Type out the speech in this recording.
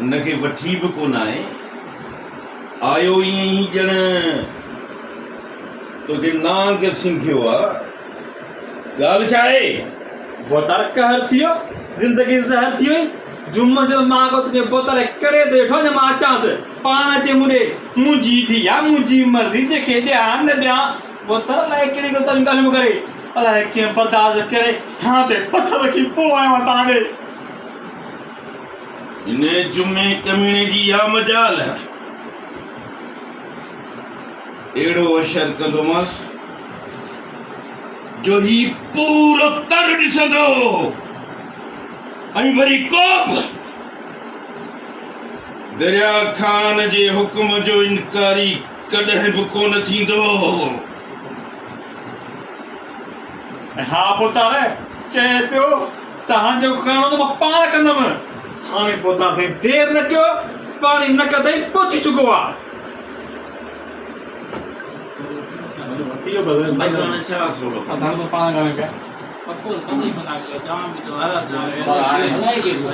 उनखे वठी बि कोन आहे आयो ईअं ई ॼण तोखे नांग सिंघियो आहे ॻाल्हि छा आहे बोतल कहर थियो जिंदगी ज़हर थी वई जुम्मन जो मां को तुझे बोतल करे दे ठो न मां अचांस पाण अचे मुंडे मुंहिंजी थी या मुंहिंजी मर्ज़ी जेके ॾियां न ॾियां बोतल लाइ कहिड़ी बोतल ॻाल्हियूं करे अलाए कीअं बर्दाश्त करे हाँ ते पथर रखी पोइ आयो आहियां तव्हां ॾे इन जुमे कमीणे जी या मजाल अहिड़ो अशर कंदोमांसि जो ही पूरो तर ॾिसंदो ऐं वरी कोप दरिया खान जे हुकुम जो इनकारी कॾहिं बि कोन थींदो हा पुतार चए पियो तव्हांजो करिणो त मां पाण कंदुमि हाणे पुतार साईं देरि न कयो पाणी न कदई पहुची चुको आहे छा सोलो असां पाण करणु पिया